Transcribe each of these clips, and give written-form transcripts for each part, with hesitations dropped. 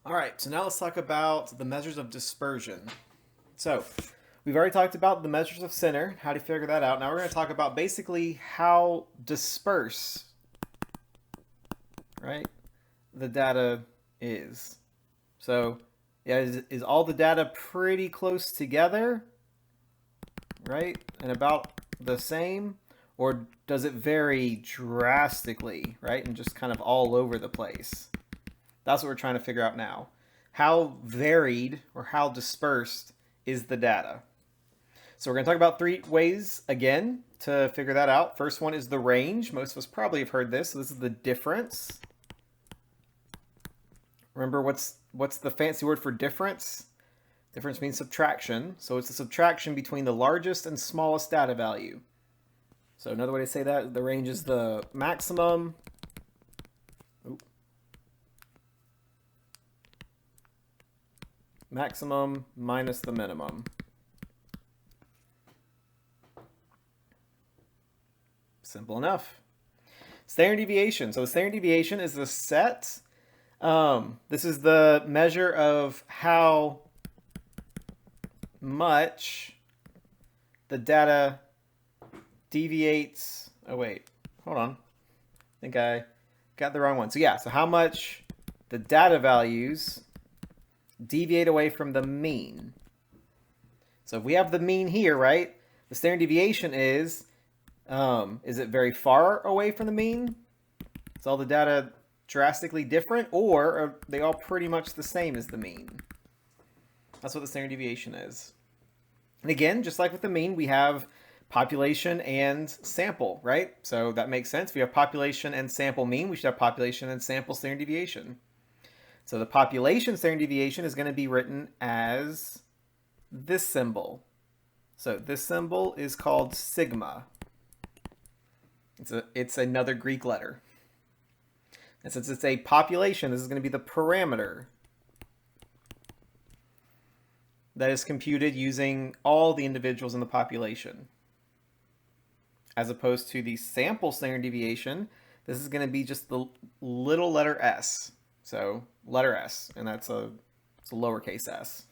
All right, so now let's talk about the measures of dispersion. So we've already talked about the measures of center, how to figure that out. Now we're going to talk about basically how disperse, right, the data is. So yeah, is all the data pretty close together, right, and about the same? Or does it vary drastically, right, and just kind of all over the place? That's what we're trying to figure out now. How varied or how dispersed is the data? So we're going to talk about three ways again to figure that out. First one is the range. Most of us probably have heard this. So this is the difference. Remember what's the fancy word for difference? Difference means subtraction. So it's the subtraction between the largest and smallest data value. So another way to say that, the range is the maximum. Maximum minus the minimum. Simple enough. Standard deviation. So the standard deviation is the set. This is the measure of how much the data deviates. Oh, wait. Hold on. I think I got the wrong one. So yeah, so how much the data values deviate away from the mean. So if we have the mean here, right, the standard deviation is it very far away from the mean? Is all the data drastically different, or are they all pretty much the same as the mean? That's what the standard deviation is. And again, just like with the mean, we have population and sample, right? So that makes sense. We have population and sample mean. We should have population and sample standard deviation. So the population standard deviation is going to be written as this symbol. So this symbol is called sigma. It's another Greek letter. And since it's a population, this is going to be the parameter that is computed using all the individuals in the population. As opposed to the sample standard deviation, this is going to be just the little letter s. So letter s, and it's a lowercase s.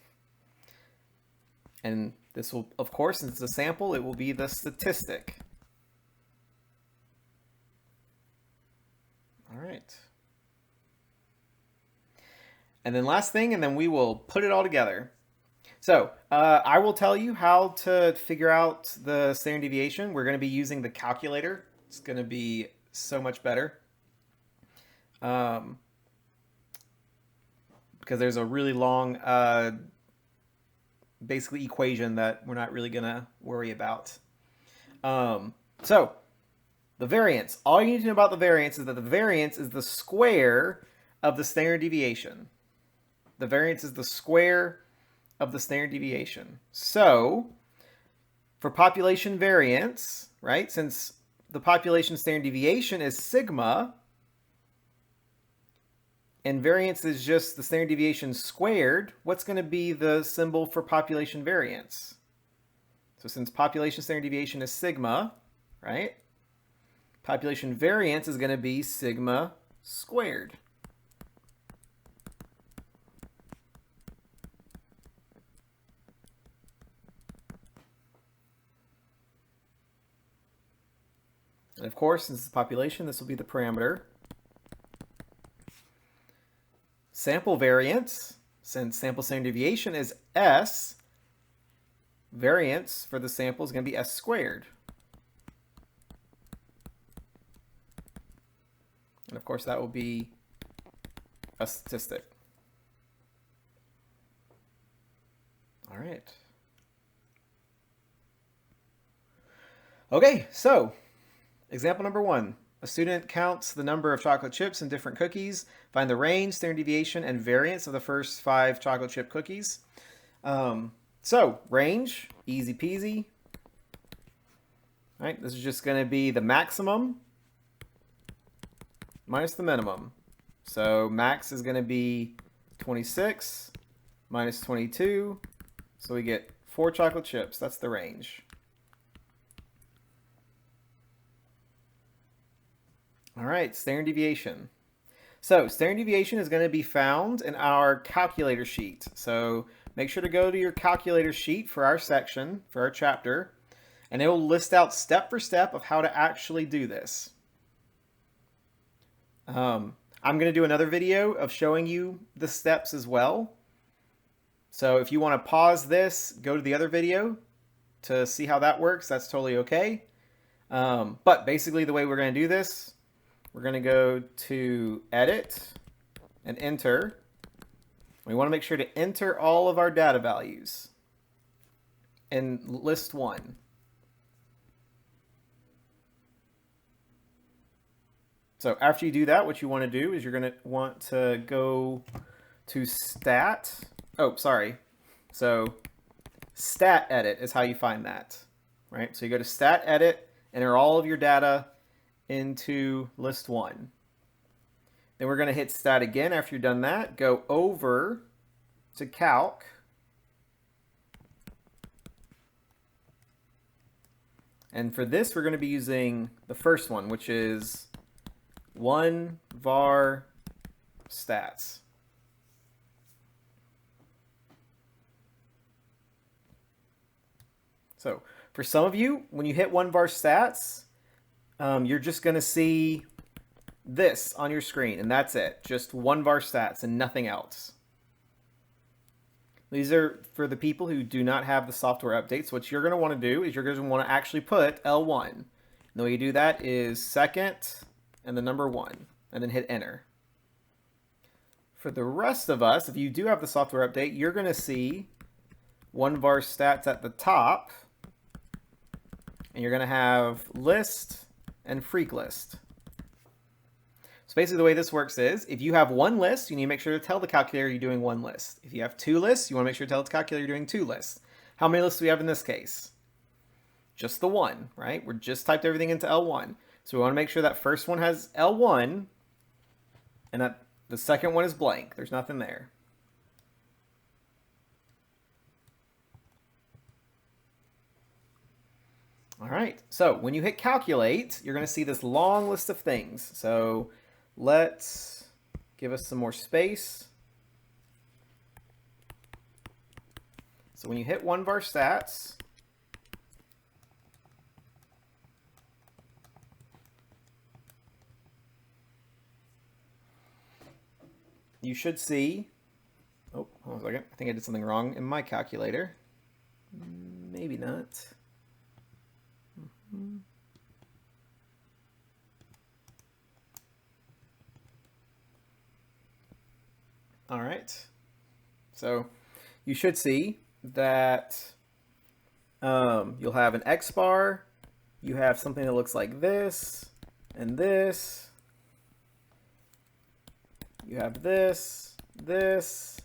And this will, of course, since it's a sample, it will be the statistic. All right. And then last thing, and then we will put it all together. So I will tell you how to figure out the standard deviation. We're going to be using the calculator. It's going to be so much better. Because there's a really long, basically equation that we're not really going to worry about. So the variance. All you need to know about the variance is that the variance is the square of the standard deviation. The variance is the square of the standard deviation. So for population variance, right, since the population standard deviation is sigma, and variance is just the standard deviation squared, what's going to be the symbol for population variance? So since population standard deviation is sigma, right, population variance is going to be sigma squared. And of course, since it's population, this will be the parameter. Sample variance, since sample standard deviation is s, variance for the sample is going to be s squared. And of course, that will be a statistic. All right. Okay, so example number 1. A student counts the number of chocolate chips in different cookies. Find the range, standard deviation, and variance of the first 5 chocolate chip cookies. So range, easy peasy. All right, this is just going to be the maximum minus the minimum. So max is going to be 26 minus 22. So we get 4 chocolate chips. That's the range. All right, standard deviation. So standard deviation is going to be found in our calculator sheet. So make sure to go to your calculator sheet for our section, for our chapter, and it will list out step for step of how to actually do this. I'm going to do another video of showing you the steps as well. So if you want to pause this, go to the other video to see how that works. That's totally okay. But basically the way we're going to do this, we're going to go to Edit and Enter. We want to make sure to enter all of our data values in list 1. So after you do that, what you want to do is you're going to want to go to Stat. Oh, sorry. So Stat Edit is how you find that, right? So you go to Stat Edit, enter all of your data into list 1. Then we're going to hit Stat again after you've done that. Go over to Calc. And for this, we're going to be using the first one, which is 1 var stats. So for some of you, when you hit 1 var stats, you're just going to see this on your screen, and that's it. Just 1 var stats and nothing else. These are for the people who do not have the software updates. What you're going to want to do is you're going to want to actually put L1. And the way you do that is second and the number 1, and then hit enter. For the rest of us, if you do have the software update, you're going to see 1 var stats at the top, and you're going to have list and freq list. So basically the way this works is, if you have 1 list, you need to make sure to tell the calculator you're doing 1 list. If you have 2 lists, you want to make sure to tell the calculator you're doing 2 lists. How many lists do we have in this case? Just the 1, right? We're just typed everything into L1. So we want to make sure that first one has L1 and that the second one is blank. There's nothing there. All right, so when you hit calculate, you're going to see this long list of things. So let's give us some more space. So when you hit 1 var stats, you should see, oh, hold on a second. I think I did something wrong in my calculator. Maybe not. All right. So you should see that you'll have an X bar. You have something that looks like this and this. You have this, this,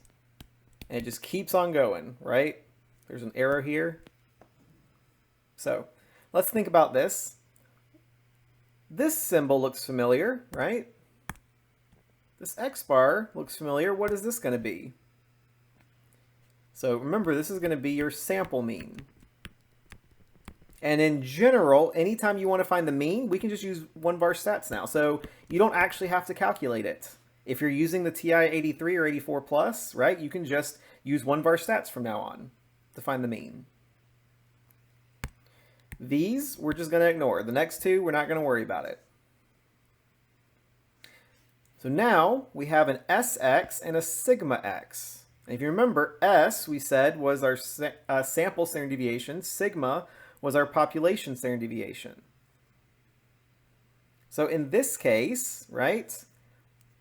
and it just keeps on going, right? There's an arrow here. So let's think about this. This symbol looks familiar, right? This X bar looks familiar. What is this going to be? So remember, this is going to be your sample mean. And in general, anytime you want to find the mean, we can just use 1 var stats now. So you don't actually have to calculate it. If you're using the TI-83 or 84 plus, right, you can just use 1 var stats from now on to find the mean. These, we're just going to ignore. The next two, we're not going to worry about it. So now we have an SX and a sigma X. And if you remember, S, we said, was our sample standard deviation. Sigma was our population standard deviation. So in this case, right,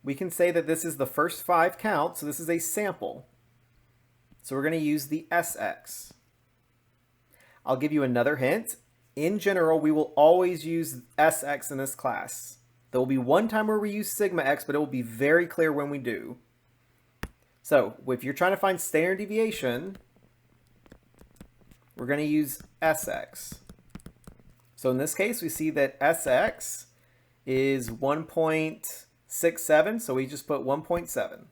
we can say that this is the first 5 counts, so this is a sample. So we're going to use the SX. I'll give you another hint. In general, we will always use SX in this class. There will be one time where we use sigma X, but it will be very clear when we do. So if you're trying to find standard deviation, we're going to use SX. So in this case, we see that SX is 1.67, so we just put 1.7.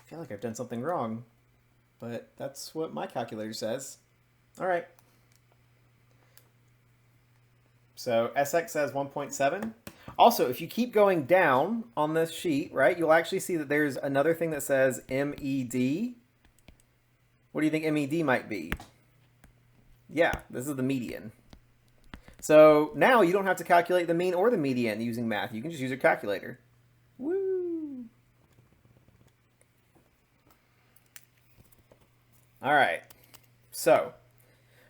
feel like I've done something wrong, but that's what my calculator says. All right. So SX says 1.7. Also, if you keep going down on this sheet, right, you'll actually see that there's another thing that says MED. What do you think MED might be? Yeah, this is the median. So now you don't have to calculate the mean or the median using math. You can just use your calculator. Woo! All right. So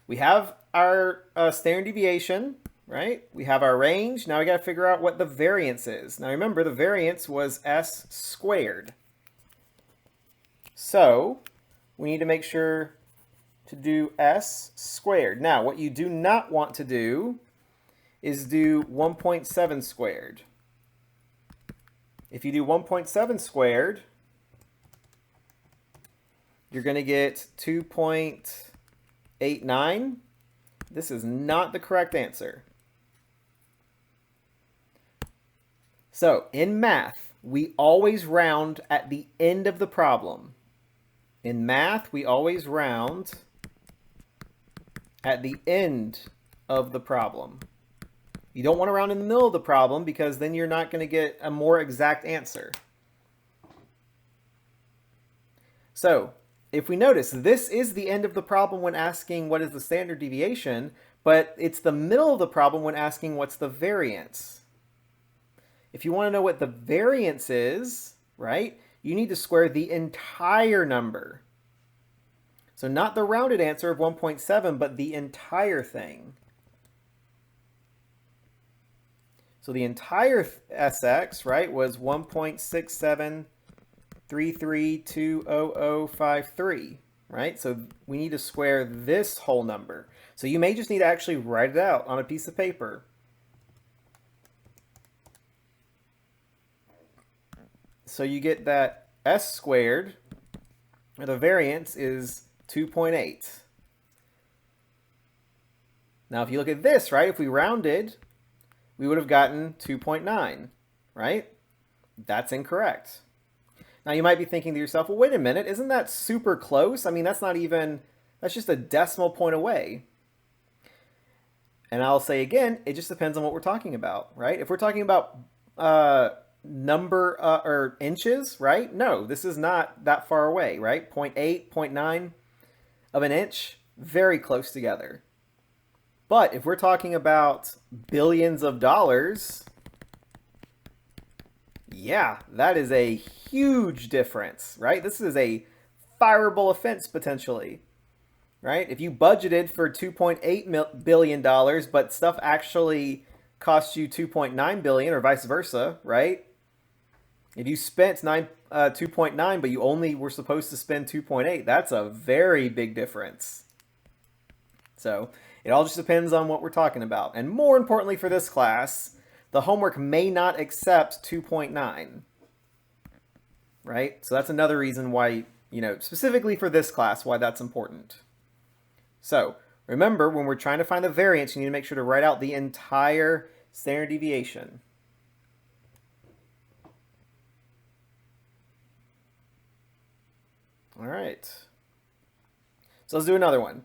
we have our standard deviation, right? We have our range. Now we got to figure out what the variance is. Now remember, the variance was S squared. So we need to make sure to do S squared. Now, what you do not want to do is do 1.7 squared. If you do 1.7 squared, you're going to get 2.89. This is not the correct answer. So, in math, we always round at the end of the problem. In math, we always round at the end of the problem. You don't want to round in the middle of the problem because then you're not going to get a more exact answer. So, if we notice, this is the end of the problem when asking what is the standard deviation, but it's the middle of the problem when asking what's the variance. If you want to know what the variance is, right, you need to square the entire number. So not the rounded answer of 1.7, but the entire thing. So the entire SX, right, was 1.673320053, right? So we need to square this whole number. So you may just need to actually write it out on a piece of paper. So you get that S squared, or the variance, is 2.8. Now, if you look at this, right, if we rounded, we would have gotten 2.9, right? That's incorrect. Now, you might be thinking to yourself, well, wait a minute, isn't that super close? I mean, that's just a decimal point away. And I'll say again, it just depends on what we're talking about, right? If we're talking about number or inches, right? No, this is not that far away, right? 0.8, 0.9 of an inch, very close together. But if we're talking about billions of dollars, yeah, that is a huge difference, right? This is a fireable offense potentially, right? If you budgeted for $2.8 billion, but stuff actually cost you $2.9 billion or vice versa, right? If you spent 2.9, but you only were supposed to spend 2.8, that's a very big difference. So it all just depends on what we're talking about. And more importantly for this class, the homework may not accept 2.9, right? So that's another reason why, specifically for this class, why that's important. So remember, when we're trying to find the variance, you need to make sure to write out the entire standard deviation. All right. So let's do another one.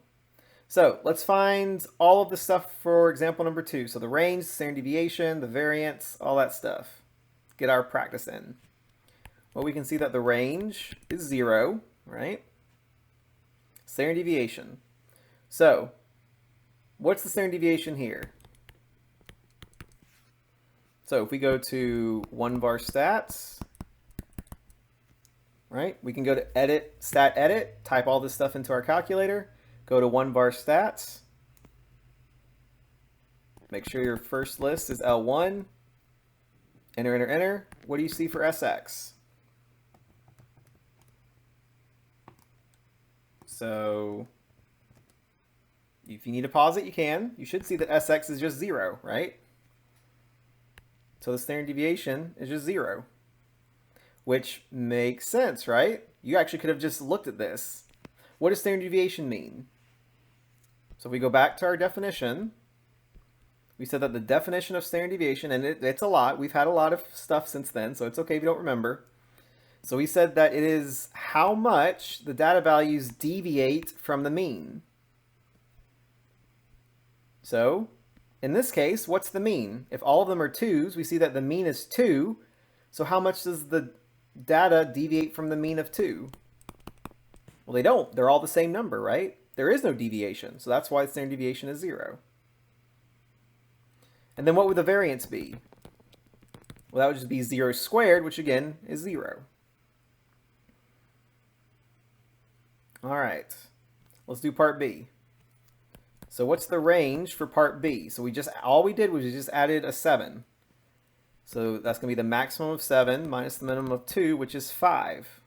So let's find all of the stuff for example number 2. So the range, standard deviation, the variance, all that stuff. Get our practice in. Well, we can see that the range is 0, right? Standard deviation. So what's the standard deviation here? So if we go to 1var stats, right? We can go to edit, stat edit, type all this stuff into our calculator, go to 1var stats, make sure your first list is L1, enter, enter, enter. What do you see for SX? So if you need to pause it, you can. You should see that SX is just 0, right? So the standard deviation is just 0. Which makes sense, right? You actually could have just looked at this. What does standard deviation mean? So if we go back to our definition, we said that the definition of standard deviation, and it's a lot. We've had a lot of stuff since then, so it's okay if you don't remember. So we said that it is how much the data values deviate from the mean. So in this case, what's the mean? If all of them are 2s, we see that the mean is 2. So how much does the data deviate from the mean of 2? Well, they don't. They're all the same number, right? There is no deviation. So that's why the standard deviation is 0. And then what would the variance be? Well, that would just be 0 squared, which again is 0. All right, let's do part B. So what's the range for part B? So all we did was we just added a 7. So that's going to be the maximum of 7 minus the minimum of 2, which is 5.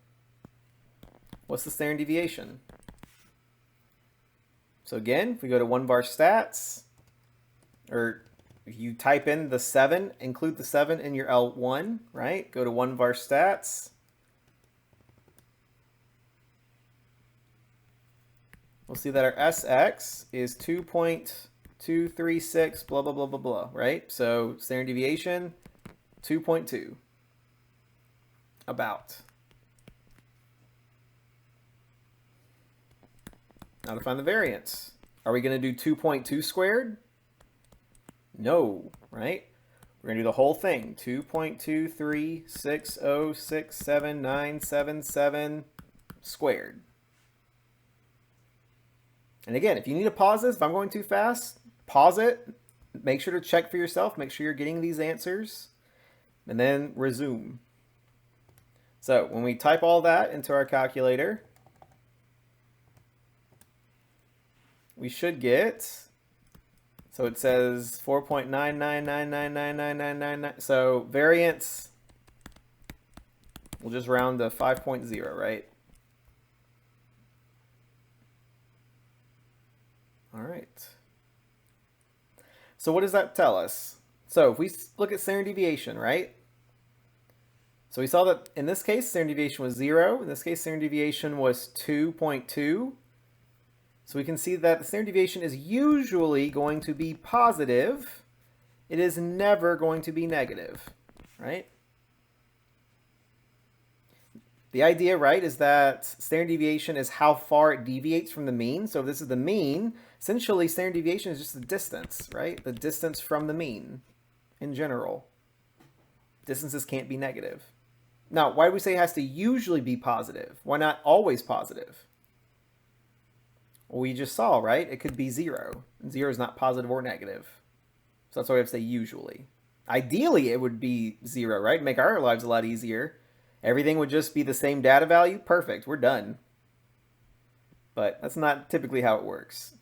What's the standard deviation? So again, if we go to 1var stats, or if you type in the 7, include the 7 in your L1, right? Go to 1var stats. We'll see that our SX is 2.236, blah, blah, blah, blah, blah, right? So standard deviation, 2.2, about. Now to find the variance. Are we going to do 2.2 squared? No, right? We're going to do the whole thing. 2.236067977 squared. And again, if you need to pause this, if I'm going too fast, pause it. Make sure to check for yourself. Make sure you're getting these answers. And then resume. So when we type all that into our calculator, we should get, so it says 4.999999999. So variance, we'll just round to 5.0, right? All right. So what does that tell us? So if we look at standard deviation, right? So we saw that in this case, standard deviation was 0. In this case, standard deviation was 2.2. So we can see that the standard deviation is usually going to be positive. It is never going to be negative, right? The idea, right, is that standard deviation is how far it deviates from the mean. So if this is the mean, essentially standard deviation is just the distance, right? The distance from the mean in general. Distances can't be negative. Now, why do we say it has to usually be positive? Why not always positive? Well, we just saw, right? It could be 0. And 0 is not positive or negative. So that's why we have to say usually. Ideally, it would be 0, right? Make our lives a lot easier. Everything would just be the same data value. Perfect. We're done. But that's not typically how it works.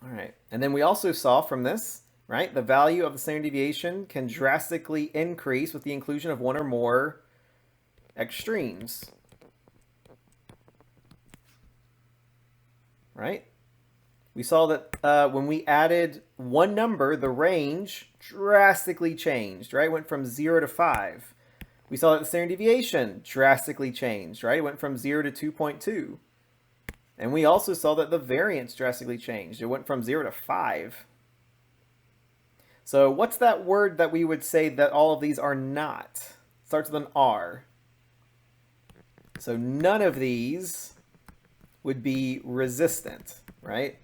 All right. And then we also saw from this, right, the value of the standard deviation can drastically increase with the inclusion of one or more extremes. Right? We saw that when we added one number, the range drastically changed, right? It went from 0 to 5. We saw that the standard deviation drastically changed, right? It went from 0 to 2.2. And we also saw that the variance drastically changed. It went from 0 to 5. So what's that word that we would say that all of these are not? It starts with an R. So none of these would be resistant, right?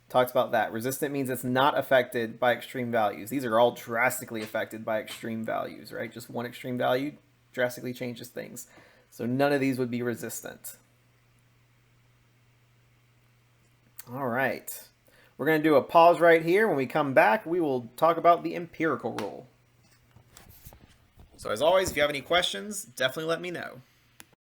Talks about that. Resistant means it's not affected by extreme values. These are all drastically affected by extreme values, right? Just one extreme value drastically changes things. So none of these would be resistant. All right. We're going to do a pause right here. When we come back, we will talk about the empirical rule. So as always, if you have any questions, definitely let me know.